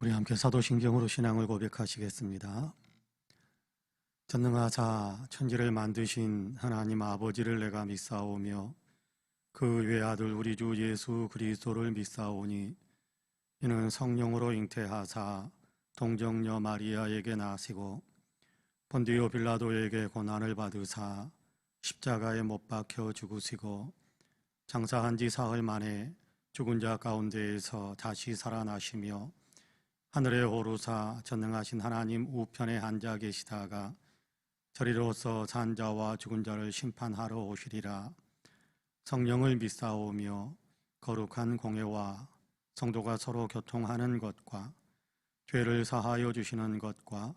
우리 함께 사도신경으로 신앙을 고백하시겠습니다. 전능하사 천지를 만드신 하나님 아버지를 내가 믿사오며 그 외아들 우리 주 예수 그리스도를 믿사오니 이는 성령으로 잉태하사 동정녀 마리아에게 나시고 본디오 빌라도에게 고난을 받으사 십자가에 못 박혀 죽으시고 장사한 지 사흘 만에 죽은 자 가운데에서 다시 살아나시며 하늘에 오르사 전능하신 하나님 우편에 앉아 계시다가 저리로서 산 자와 죽은 자를 심판하러 오시리라. 성령을 믿사오며 거룩한 공회와 성도가 서로 교통하는 것과 죄를 사하여 주시는 것과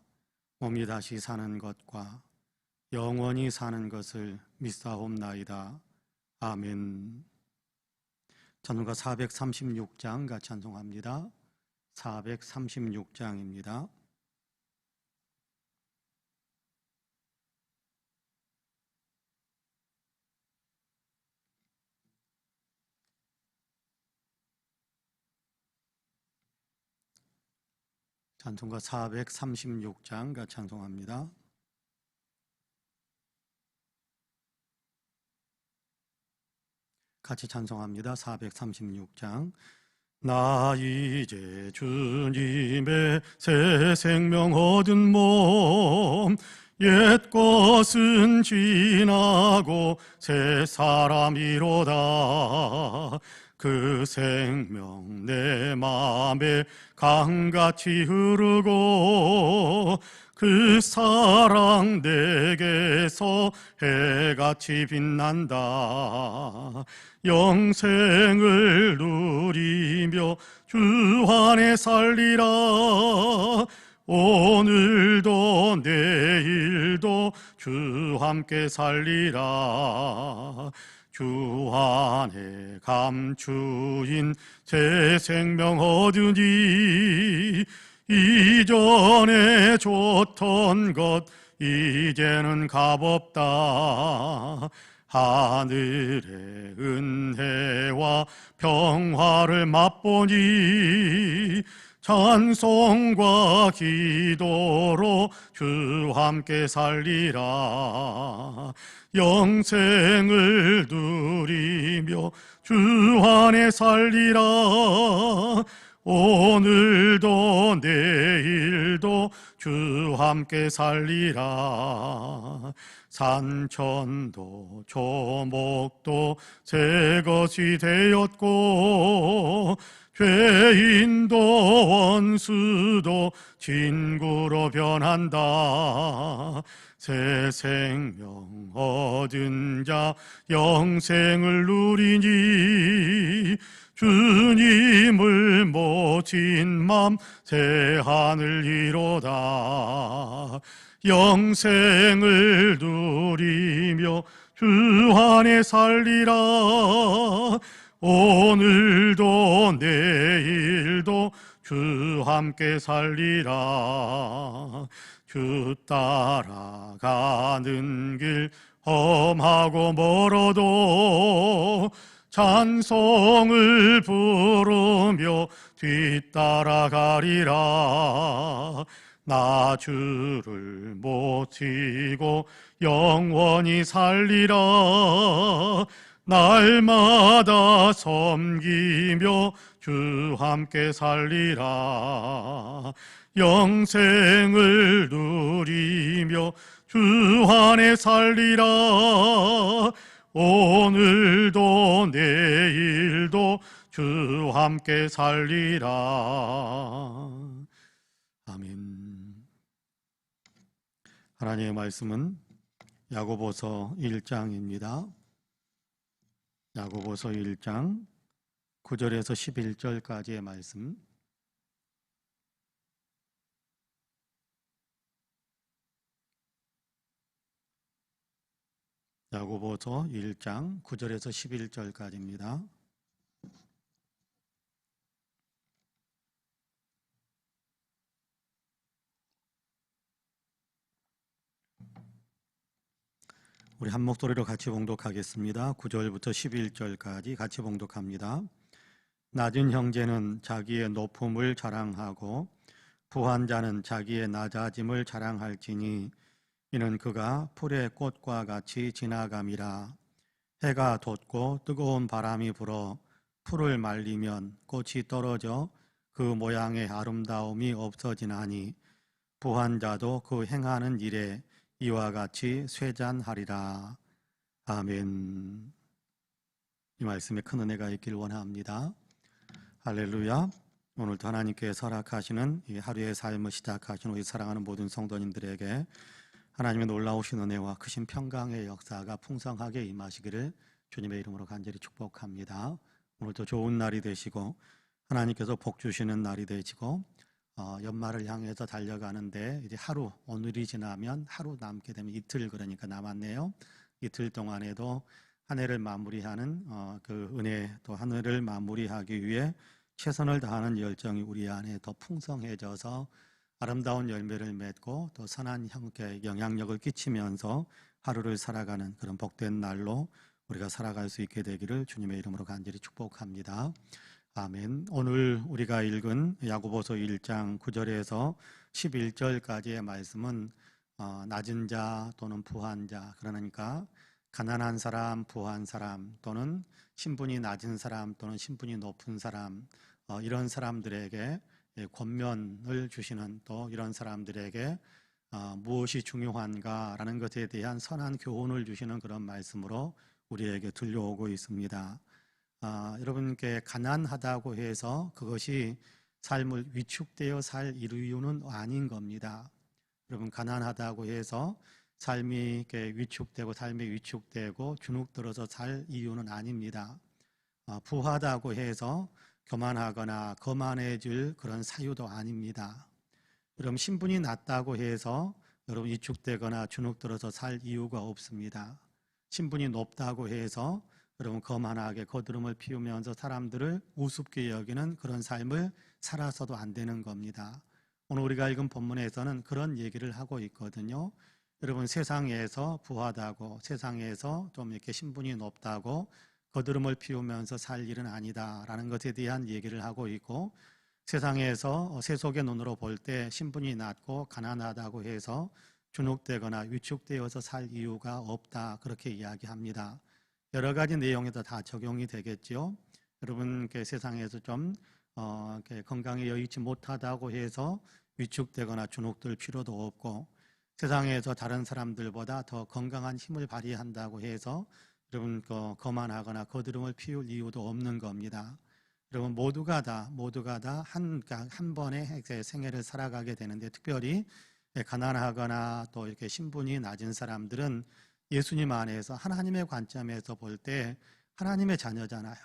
몸이 다시 사는 것과 영원히 사는 것을 믿사옵나이다. 아멘. 찬송가 436장 같이 찬송합니다. 436장입니다. 찬송가 436장 같이 찬송합니다. 같이 찬송합니다. 436장. 나 이제 주님의 새 생명 얻은 몸 옛 것은 지나고 새 사람이로다. 그 생명 내 맘에 강같이 흐르고 그 사랑 내게서 해같이 빛난다. 영생을 누리며 주 안에 살리라. 오늘도 내일도 주 함께 살리라. 주 안에 감추인 새 생명 얻으니 이전에 좋던 것 이제는 값없다. 하늘의 은혜와 평화를 맛보니 찬송과 기도로 주 함께 살리라. 영생을 누리며 주 안에 살리라. 오늘도 내일도 주 함께 살리라. 산천도 조목도 새 것이 되었고 죄인도 원수도 친구로 변한다. 새 생명 얻은 자 영생을 누리니 주님을 모진 맘 새 하늘 이로다. 영생을 누리며 주 안에 살리라. 오늘도 내일도 주 함께 살리라. 주 따라가는 길 험하고 멀어도 찬송을 부르며 뒤따라가리라. 나 주를 모시고 영원히 살리라. 날마다 섬기며 주 함께 살리라. 영생을 누리며 주 안에 살리라. 오늘도 내일도 주 함께 살리라. 아멘. 하나님의 말씀은 야고보서 1장입니다. 야고보서 1장 9절에서 11절까지의 말씀. 야고보서 1장 9절에서 11절까지입니다. 우리 한 목소리로 같이 봉독하겠습니다. 9절부터 11절까지 같이 봉독합니다. 낮은 형제는 자기의 높음을 자랑하고 부한 자는 자기의 낮아짐을 자랑할지니 이는 그가 풀의 꽃과 같이 지나감이라. 해가 돋고 뜨거운 바람이 불어 풀을 말리면 꽃이 떨어져 그 모양의 아름다움이 없어지나니 부한 자도 그 행하는 일에 이와 같이 쇠잔하리라. 아멘. 이 말씀에 큰 은혜가 있길 원합니다. 할렐루야. 오늘도 하나님께 허락하시는 이 하루의 삶을 시작하신 우리 사랑하는 모든 성도님들에게 하나님의 놀라우신 은혜와 크신 평강의 역사가 풍성하게 임하시기를 주님의 이름으로 간절히 축복합니다. 오늘도 좋은 날이 되시고 하나님께서 복 주시는 날이 되시고 연말을 향해서 달려가는데 이제 하루, 오늘이 지나면 하루 남게 되면 이틀, 그러니까 남았네요. 이틀 동안에도 한 해를 마무리하는 그 은혜, 또 한 해를 마무리하기 위해 최선을 다하는 열정이 우리 안에 더 풍성해져서 아름다운 열매를 맺고 또 선한 영향력을 끼치면서 하루를 살아가는 그런 복된 날로 우리가 살아갈 수 있게 되기를 주님의 이름으로 간절히 축복합니다. 아멘. 오늘 우리가 읽은 야고보서 1장 9절에서 11절까지의 말씀은 낮은 자 또는 부한 자, 그러니까 가난한 사람, 부한 사람, 또는 신분이 낮은 사람 또는 신분이 높은 사람, 이런 사람들에게 권면을 주시는, 또 이런 사람들에게 무엇이 중요한가라는 것에 대한 선한 교훈을 주시는 그런 말씀으로 우리에게 들려오고 있습니다. 여러분께 가난하다고 해서 그것이 삶을 위축되어 살 이유는 아닌 겁니다. 여러분, 가난하다고 해서 삶이 위축되고 주눅들어서 살 이유는 아닙니다. 부하다고 해서 교만하거나 거만해질 그런 사유도 아닙니다. 여러분, 신분이 낮다고 해서 여러분 위축되거나 주눅들어서 살 이유가 없습니다. 신분이 높다고 해서 여러분 거만하게 거드름을 피우면서 사람들을 우습게 여기는 그런 삶을 살아서도 안 되는 겁니다. 오늘 우리가 읽은 본문에서는 그런 얘기를 하고 있거든요. 여러분, 세상에서 부하다고, 세상에서 좀 이렇게 신분이 높다고 거드름을 피우면서 살 일은 아니다라는 것에 대한 얘기를 하고 있고, 세상에서 세속의 눈으로 볼 때 신분이 낮고 가난하다고 해서 주눅되거나 위축되어서 살 이유가 없다, 그렇게 이야기합니다. 여러 가지 내용에도 다 적용이 되겠죠. 여러분, 세상에서 좀 건강에 여의치 못하다고 해서 위축되거나 주눅들 필요도 없고, 세상에서 다른 사람들보다 더 건강한 힘을 발휘한다고 해서 여러분 거만하거나 거드름을 피울 이유도 없는 겁니다. 여러분, 모두가 다 한 번의 생애를 살아가게 되는데, 특별히 가난하거나 또 이렇게 신분이 낮은 사람들은 예수님 안에서 하나님의 관점에서 볼 때 하나님의 자녀잖아요.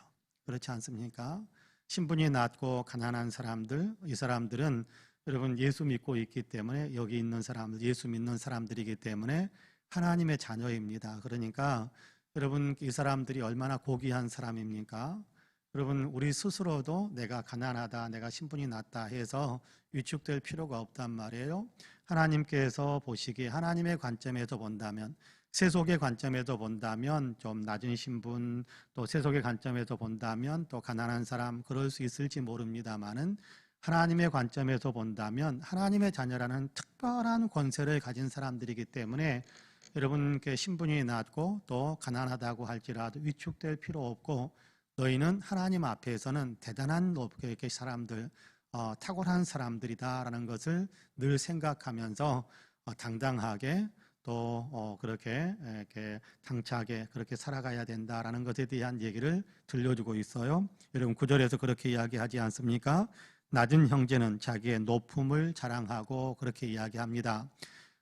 그렇지 않습니까? 신분이 낮고 가난한 사람들, 이 사람들은 여러분 예수 믿고 있기 때문에, 여기 있는 사람들 예수 믿는 사람들이기 때문에 하나님의 자녀입니다. 그러니까 여러분, 이 사람들이 얼마나 고귀한 사람입니까? 여러분, 우리 스스로도 내가 가난하다, 내가 신분이 낮다 해서 위축될 필요가 없단 말이에요. 하나님께서 보시기에, 하나님의 관점에서 본다면, 세속의 관점에서 본다면 좀 낮은 신분, 또 세속의 관점에서 본다면 또 가난한 사람, 그럴 수 있을지 모릅니다만은 하나님의 관점에서 본다면 하나님의 자녀라는 특별한 권세를 가진 사람들이기 때문에 여러분께 신분이 낮고 또 가난하다고 할지라도 위축될 필요 없고, 너희는 하나님 앞에서는 대단한 높게 사람들, 탁월한 사람들이다라는 것을 늘 생각하면서 당당하게 또 그렇게 이렇게 당차게 그렇게 살아가야 된다라는 것에 대한 얘기를 들려주고 있어요. 여러분, 9절에서 그렇게 이야기하지 않습니까? 낮은 형제는 자기의 높음을 자랑하고, 그렇게 이야기합니다.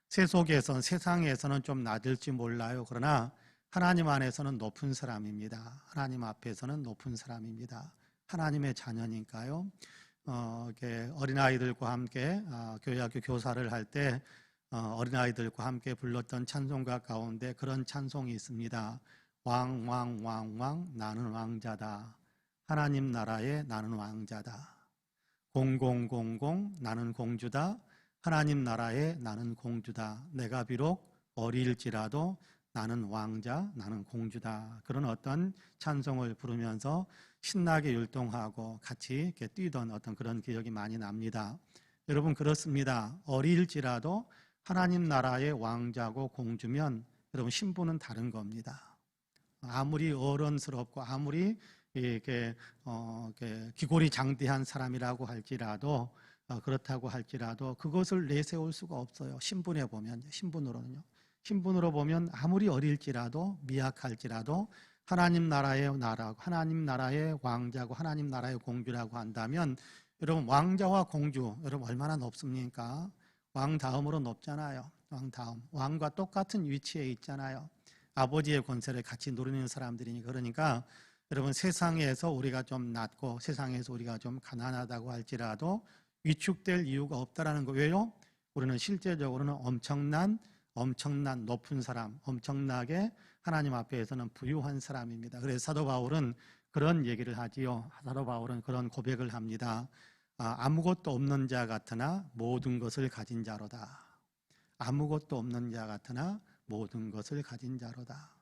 세상에서는 좀 낮을지 몰라요. 그러나 하나님 안에서는 높은 사람입니다. 하나님 앞에서는 높은 사람입니다. 하나님의 자녀니까요. 이렇게 어린아이들과 함께 교회학교 교사를 할 때 어린아이들과 함께 불렀던 찬송가 가운데 그런 찬송이 있습니다. 왕 나는 왕자다. 하나님 나라에 나는 왕자다. 0000 나는 공주다. 하나님 나라에 나는 공주다. 내가 비록 어릴지라도 나는 왕자, 나는 공주다. 그런 어떤 찬송을 부르면서 신나게 율동하고 같이 이렇게 뛰던 어떤 그런 기억이 많이 납니다. 여러분 그렇습니다. 어릴지라도 하나님 나라의 왕자고 공주면 여러분 신분은 다른 겁니다. 아무리 어른스럽고 아무리 이렇게 기골이 장대한 사람이라고 할지라도 그렇다고 할지라도 그것을 내세울 수가 없어요. 신분으로 보면 아무리 어릴지라도 미약할지라도 하나님 나라의 왕자고 하나님 나라의 공주라고 한다면 여러분 왕자와 공주 여러분 얼마나 높습니까? 왕 다음으로 높잖아요. 왕과 똑같은 위치에 있잖아요. 아버지의 권세를 같이 누리는 사람들이니 그러니까 여러분 세상에서 우리가 좀 낮고 세상에서 우리가 좀 가난하다고 할지라도 위축될 이유가 없다라는 거. 왜요? 우리는 실제적으로는 엄청난 높은 사람, 엄청나게 하나님 앞에서는 부유한 사람입니다. 그래서 사도 바울은 그런 얘기를 하지요. 사도 바울은 그런 고백을 합니다. 아무것도 없는 자 같으나 모든 것을 가진 자로다. 아무것도 없는 자 같으나 모든 것을 가진 자로다.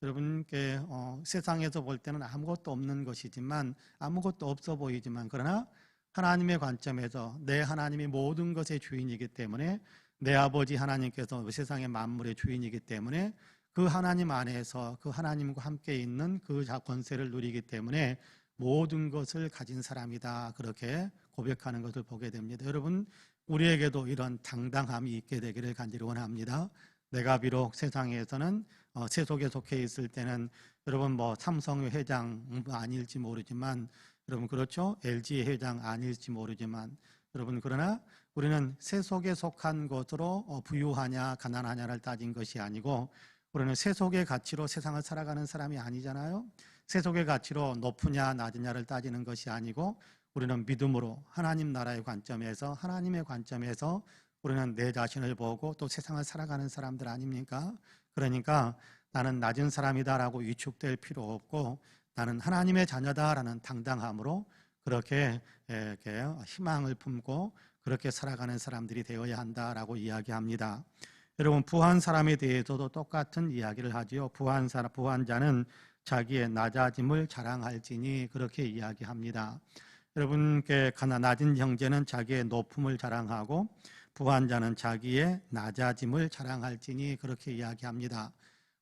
여러분께 세상에서 볼 때는 아무것도 없는 것이지만 아무것도 없어 보이지만 그러나 하나님의 관점에서 내 하나님이 모든 것의 주인이기 때문에 내 아버지 하나님께서 세상의 만물의 주인이기 때문에 그 하나님 안에서 그 하나님과 함께 있는 그 권세를 누리기 때문에 모든 것을 가진 사람이다. 그렇게 고백하는 것을 보게 됩니다. 여러분 우리에게도 이런 당당함이 있게 되기를 간절히 원합니다. 내가 비록 세상에서는 세속에 속해 있을 때는 여러분 뭐 삼성의 회장 아닐지 모르지만 여러분 그렇죠? LG의 회장 아닐지 모르지만 여러분 그러나 우리는 세속에 속한 것으로 부유하냐 가난하냐를 따진 것이 아니고 우리는 세속의 가치로 세상을 살아가는 사람이 아니잖아요. 세속의 가치로 높으냐 낮으냐를 따지는 것이 아니고 우리는 믿음으로 하나님 나라의 관점에서 하나님의 관점에서 우리는 내 자신을 보고 또 세상을 살아가는 사람들 아닙니까? 그러니까 나는 낮은 사람이다라고 위축될 필요 없고 나는 하나님의 자녀다라는 당당함으로 그렇게 희망을 품고 그렇게 살아가는 사람들이 되어야 한다라고 이야기합니다. 여러분 부한 사람에 대해서도 똑같은 이야기를 하지요. 부한 자는 자기의 낮아짐을 자랑할지니 그렇게 이야기합니다. 여러분께 낮은 형제는 자기의 높음을 자랑하고 부한 자는 자기의 낮아짐을 자랑할지니 그렇게 이야기합니다.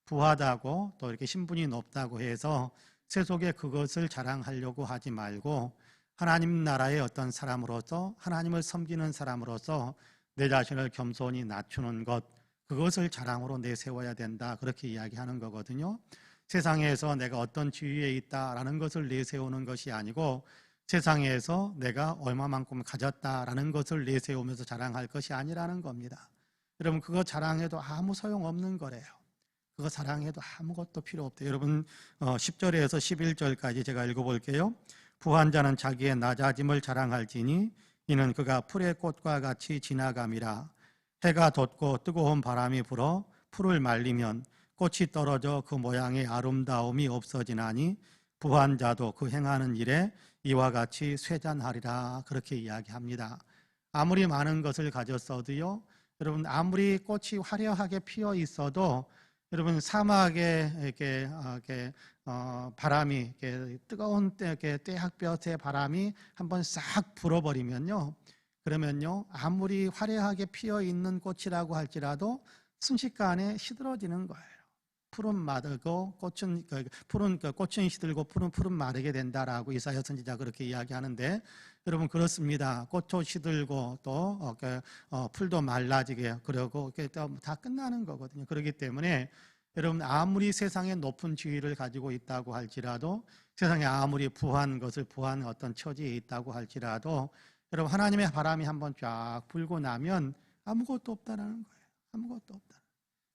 부하다고 또 이렇게 신분이 높다고 해서 세속에 그것을 자랑하려고 하지 말고 하나님 나라의 어떤 사람으로서 하나님을 섬기는 사람으로서 내 자신을 겸손히 낮추는 것 그것을 자랑으로 내세워야 된다 그렇게 이야기하는 거거든요. 세상에서 내가 어떤 지위에 있다라는 것을 내세우는 것이 아니고 세상에서 내가 얼마만큼 가졌다라는 것을 내세우면서 자랑할 것이 아니라는 겁니다. 여러분 그거 자랑해도 아무 소용없는 거래요. 그거 자랑해도 아무것도 필요 없대요. 여러분 10절에서 11절까지 제가 읽어볼게요. 부한 자는 자기의 낮아짐을 자랑할지니 이는 그가 풀의 꽃과 같이 지나감이라. 해가 돋고 뜨거운 바람이 불어 풀을 말리면 꽃이 떨어져 그 모양의 아름다움이 없어지나니 부한 자도 그 행하는 일에 이와 같이 쇠잔하리라 그렇게 이야기합니다. 아무리 많은 것을 가졌어도요. 여러분 아무리 꽃이 화려하게 피어 있어도 여러분 사막에 이렇게 바람이 이렇게 뜨거운 떼학볕의 바람이 한번 싹 불어버리면요. 그러면요 아무리 화려하게 피어 있는 꽃이라고 할지라도 순식간에 시들어지는 거예요. 풀은 마르고 꽃은 시들고 풀은 마르게 된다라고 이사야 선지자 그렇게 이야기하는데 여러분 그렇습니다. 꽃도 시들고 또 풀도 말라지게 그러고 다 끝나는 거거든요. 그렇기 때문에 여러분 아무리 세상에 높은 지위를 가지고 있다고 할지라도 세상에 아무리 부한 어떤 처지에 있다고 할지라도 여러분 하나님의 바람이 한번 쫙 불고 나면 아무것도 없다라는 거예요. 아무것도 없다.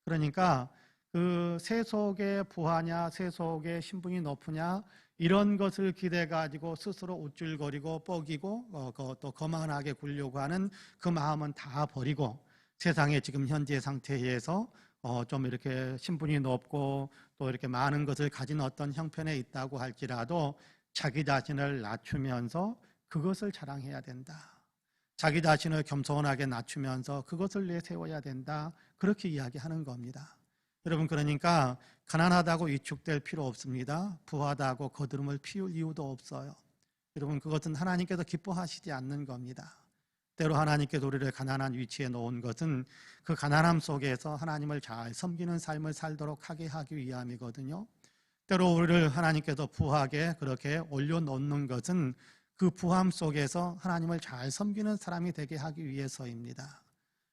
그러니까 그 세속의 부하냐 세속의 신분이 높으냐 이런 것을 기대 가지고 스스로 우쭐거리고 뻐기고 또 거만하게 굴려고 하는 그 마음은 다 버리고 세상의 지금 현재 상태에서 좀 이렇게 신분이 높고 또 이렇게 많은 것을 가진 어떤 형편에 있다고 할지라도 자기 자신을 낮추면서 그것을 자랑해야 된다. 자기 자신을 겸손하게 낮추면서 그것을 내세워야 된다. 그렇게 이야기하는 겁니다. 여러분 그러니까 가난하다고 위축될 필요 없습니다. 부하다고 거드름을 피울 이유도 없어요. 여러분 그것은 하나님께서 기뻐하시지 않는 겁니다. 때로 하나님께서 우리를 가난한 위치에 놓은 것은 그 가난함 속에서 하나님을 잘 섬기는 삶을 살도록 하게 하기 위함이거든요. 때로 우리를 하나님께서 부하게 그렇게 올려놓는 것은 그 부함 속에서 하나님을 잘 섬기는 사람이 되게 하기 위해서입니다.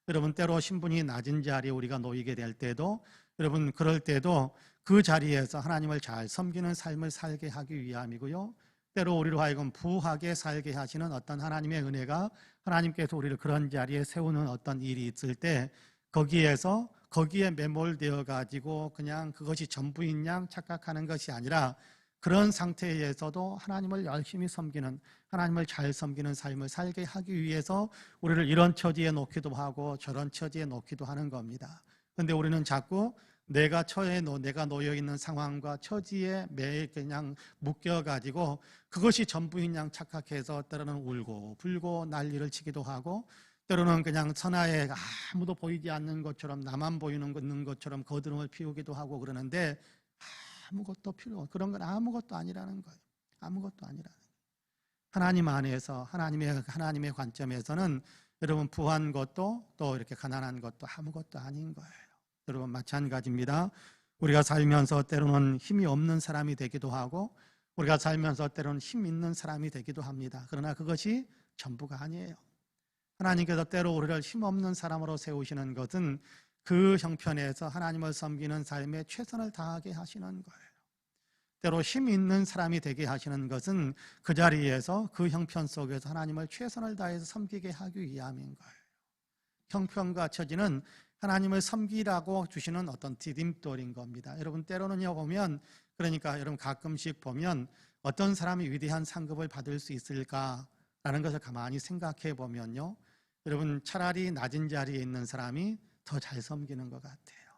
여러분, 때로 신분이 낮은 자리에 우리가 놓이게 될 때도, 여러분 그럴 때도 그 자리에서 하나님을 잘 섬기는 삶을 살게 하기 위함이고요. 때로 우리로 하여금 부하게 살게 하시는 어떤 하나님의 은혜가, 하나님께서 우리를 그런 자리에 세우는 어떤 일이 있을 때 거기에 매몰되어 가지고 그냥 그것이 전부인 양 착각하는 것이 아니라, 그런 상태에서도 하나님을 열심히 섬기는, 하나님을 잘 섬기는 삶을 살게 하기 위해서 우리를 이런 처지에 놓기도 하고 저런 처지에 놓기도 하는 겁니다. 그런데 우리는 자꾸 내가 놓여 있는 상황과 처지에 매 그냥 묶여 가지고 그것이 전부인 양 착각해서 때로는 울고 불고 난리를 치기도 하고, 때로는 그냥 천하에 아무도 보이지 않는 것처럼, 나만 보이는 것처럼 거드름을 피우기도 하고 그러는데, 아무것도 그런 건 아무것도 아니라는 거예요. 아무것도 아니라는 거예요. 하나님 안에서 하나님의 관점에서는 여러분 부한 것도 또 이렇게 가난한 것도 아무것도 아닌 거예요. 여러분 마찬가지입니다. 우리가 살면서 때로는 힘이 없는 사람이 되기도 하고, 우리가 살면서 때로는 힘 있는 사람이 되기도 합니다. 그러나 그것이 전부가 아니에요. 하나님께서 때로 우리를 힘없는 사람으로 세우시는 것은 그 형편에서 하나님을 섬기는 삶에 최선을 다하게 하시는 거예요. 때로 힘 있는 사람이 되게 하시는 것은 그 자리에서 그 형편 속에서 하나님을 최선을 다해서 섬기게 하기 위함인 거예요. 형편과 처지는 하나님을 섬기라고 주시는 어떤 디딤돌인 겁니다. 여러분 때로는요 보면, 그러니까 여러분 가끔씩 보면 어떤 사람이 위대한 상급을 받을 수 있을까라는 것을 가만히 생각해 보면요, 여러분 차라리 낮은 자리에 있는 사람이 더 잘 섬기는 것 같아요.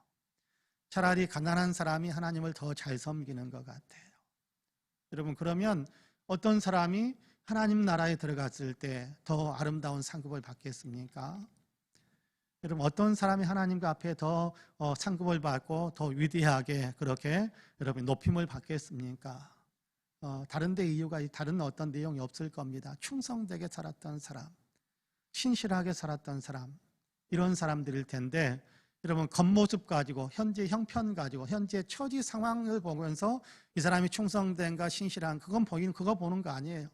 차라리 가난한 사람이 하나님을 더 잘 섬기는 것 같아요. 여러분 그러면 어떤 사람이 하나님 나라에 들어갔을 때 더 아름다운 상급을 받겠습니까? 여러분 어떤 사람이 하나님과 앞에 더 상급을 받고 더 위대하게 그렇게 여러분 높임을 받겠습니까? 다른 어떤 내용이 없을 겁니다. 충성되게 살았던 사람, 신실하게 살았던 사람, 이런 사람들일 텐데, 여러분 겉모습 가지고 현재 형편 가지고 현재 처지 상황을 보면서 이 사람이 충성된가 신실한 그거 보는 거 아니에요.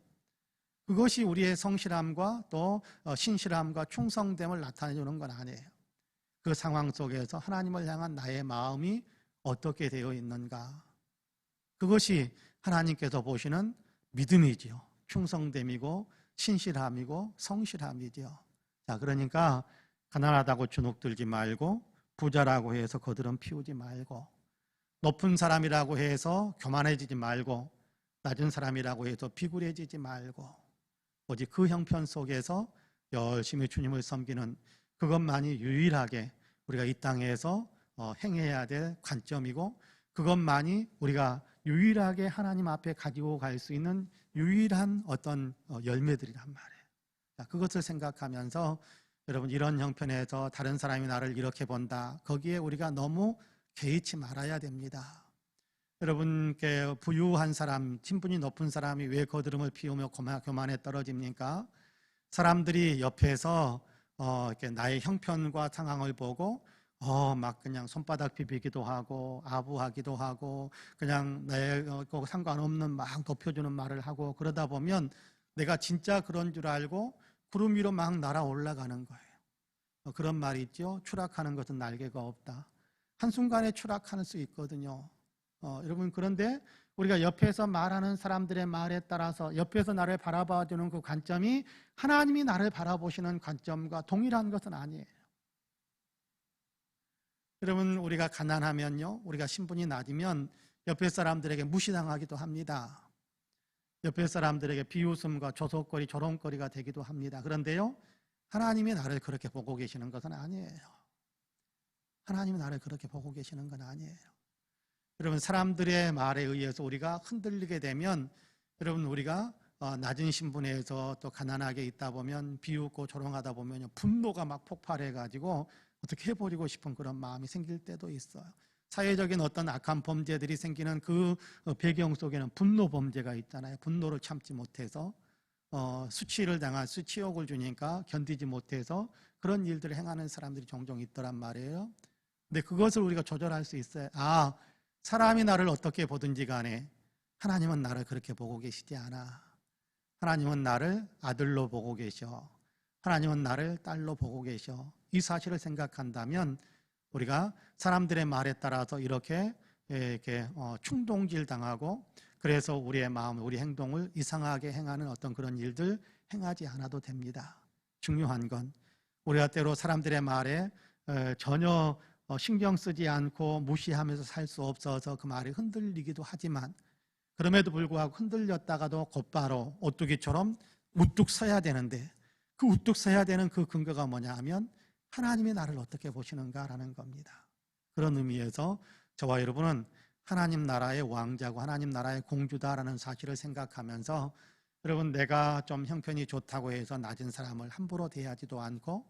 그것이 우리의 성실함과 또 신실함과 충성됨을 나타내주는 건 아니에요. 그 상황 속에서 하나님을 향한 나의 마음이 어떻게 되어 있는가, 그것이 하나님께서 보시는 믿음이지요. 충성됨이고 신실함이고 성실함이지요. 자, 그러니까 가난하다고 주눅들지 말고, 부자라고 해서 거드름 피우지 말고, 높은 사람이라고 해서 교만해지지 말고, 낮은 사람이라고 해서 비굴해지지 말고, 오직 그 형편 속에서 열심히 주님을 섬기는 그것만이 유일하게 우리가 이 땅에서 행해야 될 관점이고, 그것만이 우리가 유일하게 하나님 앞에 가지고 갈 수 있는 유일한 어떤 열매들이란 말이에요. 자, 그것을 생각하면서 여러분 이런 형편에서 다른 사람이 나를 이렇게 본다, 거기에 우리가 너무 개의치 말아야 됩니다. 여러분께 부유한 사람, 신분이 높은 사람이 왜 거드름을 피우며 교만에 떨어집니까? 사람들이 옆에서 이렇게 나의 형편과 상황을 보고 막 그냥 손바닥 비비기도 하고 아부하기도 하고 그냥 나의 상관없는 막 덮여주는 말을 하고, 그러다 보면 내가 진짜 그런 줄 알고 구름 위로 막 날아 올라가는 거예요. 그런 말이 있죠. 추락하는 것은 날개가 없다. 한순간에 추락할 수 있거든요. 여러분 그런데 우리가 옆에서 말하는 사람들의 말에 따라서 옆에서 나를 바라봐주는 그 관점이 하나님이 나를 바라보시는 관점과 동일한 것은 아니에요. 여러분 우리가 가난하면요, 우리가 신분이 낮으면 옆에 사람들에게 무시당하기도 합니다. 옆에 사람들에게 비웃음과 조속거리, 조롱거리가 되기도 합니다. 그런데요, 하나님이 나를 그렇게 보고 계시는 것은 아니에요. 하나님이 나를 그렇게 보고 계시는 건 아니에요. 여러분 사람들의 말에 의해서 우리가 흔들리게 되면, 여러분 우리가 낮은 신분에서 또 가난하게 있다 보면 비웃고 조롱하다 보면 분노가 막 폭발해 가지고 어떻게 해버리고 싶은 그런 마음이 생길 때도 있어요. 사회적인 어떤 악한 범죄들이 생기는 그 배경 속에는 분노 범죄가 있잖아요. 분노를 참지 못해서 수치를 당한 수치욕을 주니까 견디지 못해서 그런 일들을 행하는 사람들이 종종 있더란 말이에요. 근데 그것을 우리가 조절할 수 있어요. 사람이 나를 어떻게 보든지 간에 하나님은 나를 그렇게 보고 계시지 않아. 하나님은 나를 아들로 보고 계셔. 하나님은 나를 딸로 보고 계셔. 이 사실을 생각한다면 우리가 사람들의 말에 따라서 이렇게 충동질 당하고 그래서 우리의 마음, 우리 행동을 이상하게 행하는 어떤 그런 일들 행하지 않아도 됩니다. 중요한 건 우리가 때로 사람들의 말에 전혀 신경 쓰지 않고 무시하면서 살 수 없어서 그 말이 흔들리기도 하지만 그럼에도 불구하고 흔들렸다가도 곧바로 오뚜기처럼 우뚝 서야 되는데 그 우뚝 서야 되는 그 근거가 뭐냐 하면 하나님이 나를 어떻게 보시는가라는 겁니다. 그런 의미에서 저와 여러분은 하나님 나라의 왕자고 하나님 나라의 공주다라는 사실을 생각하면서 여러분 내가 좀 형편이 좋다고 해서 낮은 사람을 함부로 대하지도 않고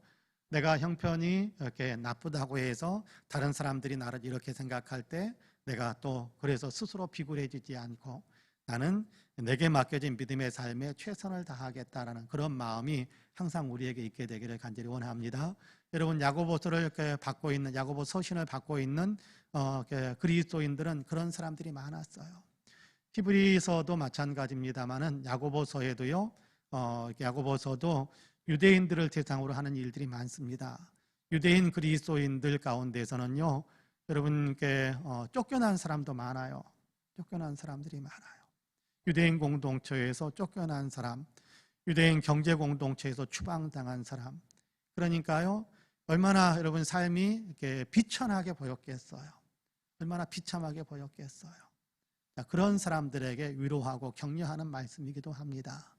내가 형편이 이렇게 나쁘다고 해서 다른 사람들이 나를 이렇게 생각할 때 내가 또 그래서 스스로 비굴해지지 않고 나는 내게 맡겨진 믿음의 삶에 최선을 다하겠다라는 그런 마음이 항상 우리에게 있게 되기를 간절히 원합니다. 여러분 야고보서를 이렇게 받고 있는 야고보 서신을 받고 있는 그리스도인들은 그런 사람들이 많았어요. 히브리서도 마찬가지입니다만은 야고보서에도요. 야고보서도 유대인들을 대상으로 하는 일들이 많습니다. 유대인 그리스도인들 가운데서는요. 여러분께 쫓겨난 사람도 많아요. 쫓겨난 사람들이 많아요. 유대인 공동체에서 쫓겨난 사람, 유대인 경제 공동체에서 추방당한 사람. 그러니까요. 얼마나 여러분 삶이 이렇게 비천하게 보였겠어요. 얼마나 비참하게 보였겠어요. 그런 사람들에게 위로하고 격려하는 말씀이기도 합니다.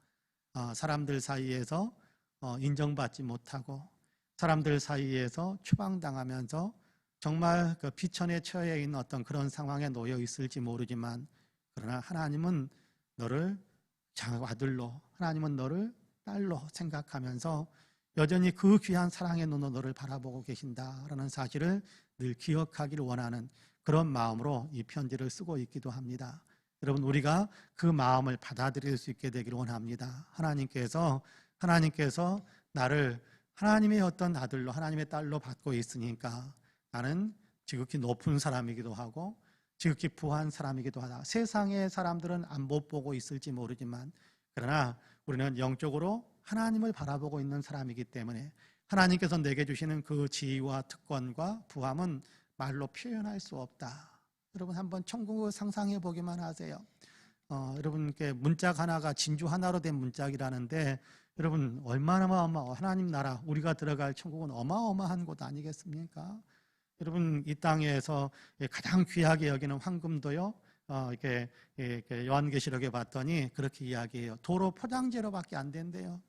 사람들 사이에서 인정받지 못하고 사람들 사이에서 추방당하면서 정말 그 비천에 처해 있는 어떤 그런 상황에 놓여 있을지 모르지만 그러나 하나님은 너를 아들로 하나님은 너를 딸로 생각하면서 여전히 그 귀한 사랑의 눈으로 너를 바라보고 계신다라는 사실을 늘 기억하기를 원하는 그런 마음으로 이 편지를 쓰고 있기도 합니다. 여러분 우리가 그 마음을 받아들일 수 있게 되기를 원합니다. 하나님께서 나를 하나님의 어떤 아들로 하나님의 딸로 받고 있으니까 나는 지극히 높은 사람이기도 하고 지극히 부한 사람이기도 하다. 세상의 사람들은 못 보고 있을지 모르지만 그러나 우리는 영적으로 하나님을 바라보고 있는 사람이기 때문에 하나님께서 내게 주시는 그 지위와 특권과 부함은 말로 표현할 수 없다. 여러분 한번 천국을 상상해 보기만 하세요. 여러분께 문짝 하나가 진주 하나로 된 문짝이라는데 여러분 얼마나 하나님 나라 우리가 들어갈 천국은 어마어마한 곳 아니겠습니까? 여러분 이 땅에서 가장 귀하게 여기는 황금도요. 이렇게 요한계시록에 봤더니 그렇게 이야기해요. 도로 포장재료밖에 안 된대요.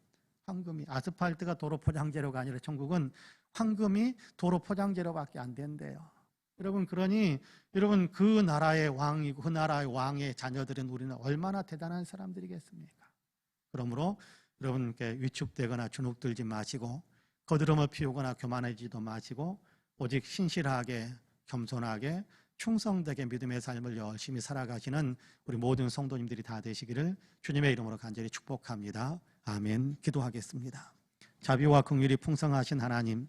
황금이 아스팔트가 도로 포장재료가 아니라 천국은 황금이 도로 포장재료밖에 안 된대요. 여러분 그러니 여러분 그 나라의 왕이고 그 나라의 왕의 자녀들은 우리는 얼마나 대단한 사람들이겠습니까? 그러므로 여러분께 위축되거나 주눅들지 마시고 거드름을 피우거나 교만해지도 마시고 오직 신실하게 겸손하게 충성되게 믿음의 삶을 열심히 살아가시는 우리 모든 성도님들이 다 되시기를 주님의 이름으로 간절히 축복합니다. 아멘. 기도하겠습니다. 자비와 긍휼이 풍성하신 하나님,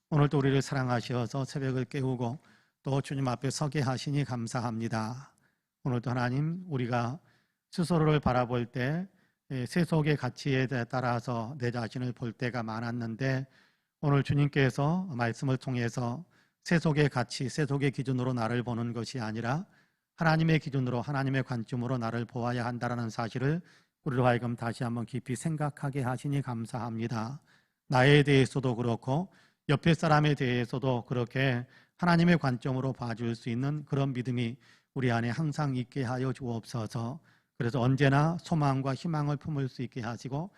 오늘도 우리를 사랑하셔서 새벽을 깨우고 또 주님 앞에 서게 하시니 감사합니다. 오늘도 하나님 우리가 스스로를 바라볼 때 세속의 가치에 따라서 내 자신을 볼 때가 많았는데 오늘 주님께서 말씀을 통해서 세속의 가치, 세속의 기준으로 나를 보는 것이 아니라 하나님의 기준으로 하나님의 관점으로 나를 보아야 한다는 사실을 우리로 하여금 다시 한번 깊이 생각하게 하시니 감사합니다. 나에 대해서도 그렇고 옆에 사람에 대해서도 그렇게 하나님의 관점으로 봐줄 수 있는 그런 믿음이 우리 안에 항상 있게 하여 주옵소서. 그래서 언제나 소망과 희망을 품을 수 있게 하시고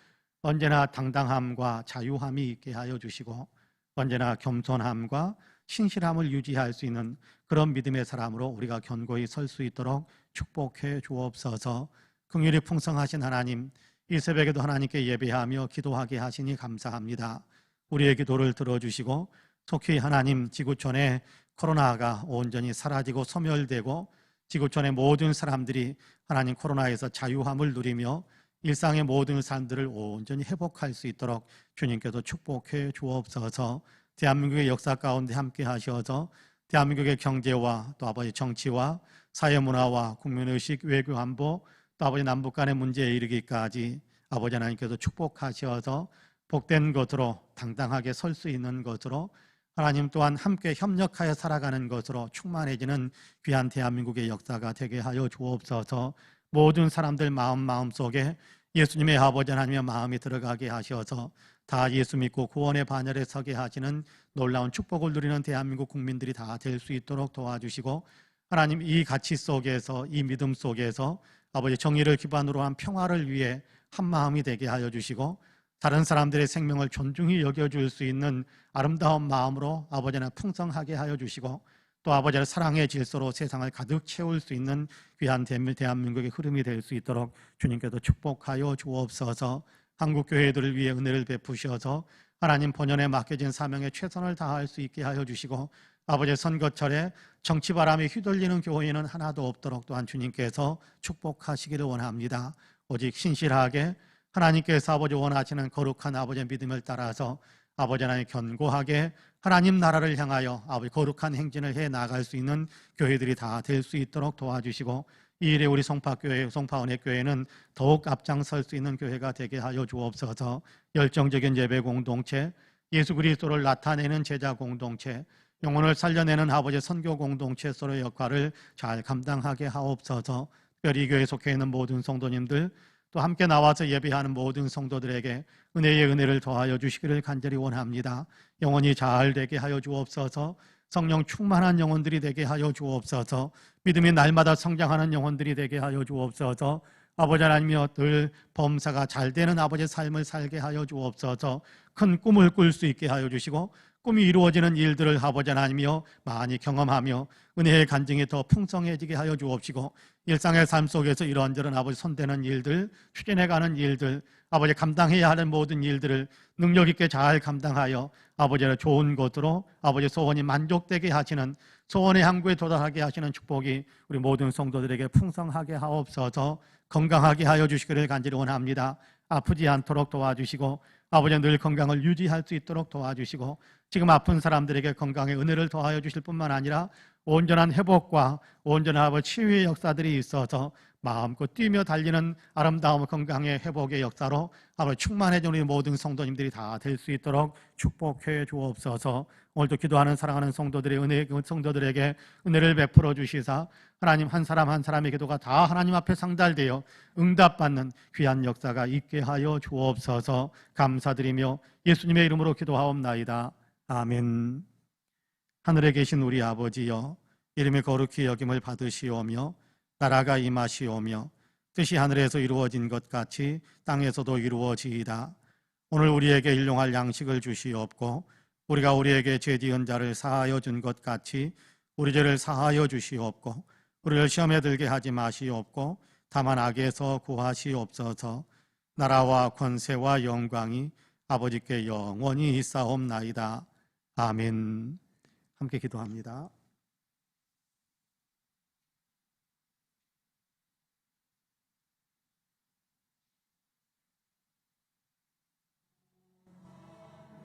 언제나 당당함과 자유함이 있게 하여 주시고 언제나 겸손함과 신실함을 유지할 수 있는 그런 믿음의 사람으로 우리가 견고히 설 수 있도록 축복해 주옵소서. 긍휼이 풍성하신 하나님, 이 새벽에도 하나님께 예배하며 기도하게 하시니 감사합니다. 우리의 기도를 들어주시고 속히 하나님 지구촌에 코로나가 온전히 사라지고 소멸되고 지구촌의 모든 사람들이 하나님 코로나에서 자유함을 누리며 일상의 모든 삶들을 온전히 회복할 수 있도록 주님께서 축복해 주옵소서. 대한민국의 역사 가운데 함께 하셔서 대한민국의 경제와 또 아버지 정치와 사회문화와 국민의식, 외교 안보, 또 아버지 남북 간의 문제에 이르기까지 아버지 하나님께서 축복하셔서 복된 것으로 당당하게 설 수 있는 것으로 하나님 또한 함께 협력하여 살아가는 것으로 충만해지는 귀한 대한민국의 역사가 되게 하여 주옵소서. 모든 사람들 마음속에 예수님의 아버지 하나님의 마음이 들어가게 하셔서 다 예수 믿고 구원의 반열에 서게 하시는 놀라운 축복을 누리는 대한민국 국민들이 다 될 수 있도록 도와주시고, 하나님 이 가치 속에서, 이 믿음 속에서 아버지 정의를 기반으로 한 평화를 위해 한 마음이 되게 하여 주시고, 다른 사람들의 생명을 존중히 여겨줄 수 있는 아름다운 마음으로 아버지는 풍성하게 하여 주시고, 또 아버지의 사랑의 질서로 세상을 가득 채울 수 있는 귀한 대한민국의 흐름이 될 수 있도록 주님께서 축복하여 주옵소서. 한국 교회들을 위해 은혜를 베푸셔서 하나님 본연에 맡겨진 사명에 최선을 다할 수 있게 하여 주시고, 아버지의 선거철에 정치바람이 휘둘리는 교회는 하나도 없도록 또한 주님께서 축복하시기를 원합니다. 오직 신실하게 하나님께서 아버지 원하시는 거룩한 아버지의 믿음을 따라서 아버지 하나님 견고하게 하나님 나라를 향하여 아버지 거룩한 행진을 해 나갈 수 있는 교회들이 다 될 수 있도록 도와주시고, 이 일에 우리 송파교회, 송파은혜교회는 더욱 앞장설 수 있는 교회가 되게 하여 주옵소서. 열정적인 예배 공동체, 예수 그리스도를 나타내는 제자 공동체, 영혼을 살려내는 아버지의 선교 공동체 서로의 역할을 잘 감당하게 하옵소서. 특별히 이 교회에 속해 있는 모든 성도님들, 또 함께 나와서 예배하는 모든 성도들에게 은혜의 은혜를 더하여 주시기를 간절히 원합니다. 영혼이 잘 되게 하여 주옵소서. 성령 충만한 영혼들이 되게 하여 주옵소서. 믿음이 날마다 성장하는 영혼들이 되게 하여 주옵소서. 아버지 하나님이여 늘 범사가 잘 되는 아버지의 삶을 살게 하여 주옵소서. 큰 꿈을 꿀 수 있게 하여 주시고, 꿈이 이루어지는 일들을 아버지 하나님이여 많이 경험하며 은혜의 간증이 더 풍성해지게 하여 주옵시고, 일상의 삶 속에서 이런저런 아버지 손대는 일들, 추진해가는 일들, 아버지 감당해야 하는 모든 일들을 능력 있게 잘 감당하여 아버지의 좋은 것으로 아버지 소원이 만족되게 하시는, 소원의 항구에 도달하게 하시는 축복이 우리 모든 성도들에게 풍성하게 하옵소서. 건강하게 하여 주시기를 간절히 원합니다. 아프지 않도록 도와주시고, 아버지 늘 건강을 유지할 수 있도록 도와주시고, 지금 아픈 사람들에게 건강의 은혜를 더하여 주실 뿐만 아니라 온전한 회복과 온전한 치유의 역사들이 있어서 마음껏 뛰며 달리는 아름다운 건강의 회복의 역사로 아버지 충만해진 우리 모든 성도님들이 다 될 수 있도록 축복해 주옵소서. 오늘도 기도하는 사랑하는 성도들에게 은혜를 베풀어 주시사 하나님 한 사람 한 사람의 기도가 다 하나님 앞에 상달되어 응답받는 귀한 역사가 있게 하여 주옵소서. 감사드리며 예수님의 이름으로 기도하옵나이다. 아멘. 하늘에 계신 우리 아버지여, 이름이 거룩히 여김을 받으시오며 나라가 임하시오며 뜻이 하늘에서 이루어진 것 같이 땅에서도 이루어지이다. 오늘 우리에게 일용할 양식을 주시옵고, 우리가 우리에게 죄지은 자를 사하여 준 것 같이 우리 죄를 사하여 주시옵고, 우리를 시험에 들게 하지 마시옵고 다만 악에서 구하시옵소서. 나라와 권세와 영광이 아버지께 영원히 있사옵나이다. 아멘. 함께 기도합니다.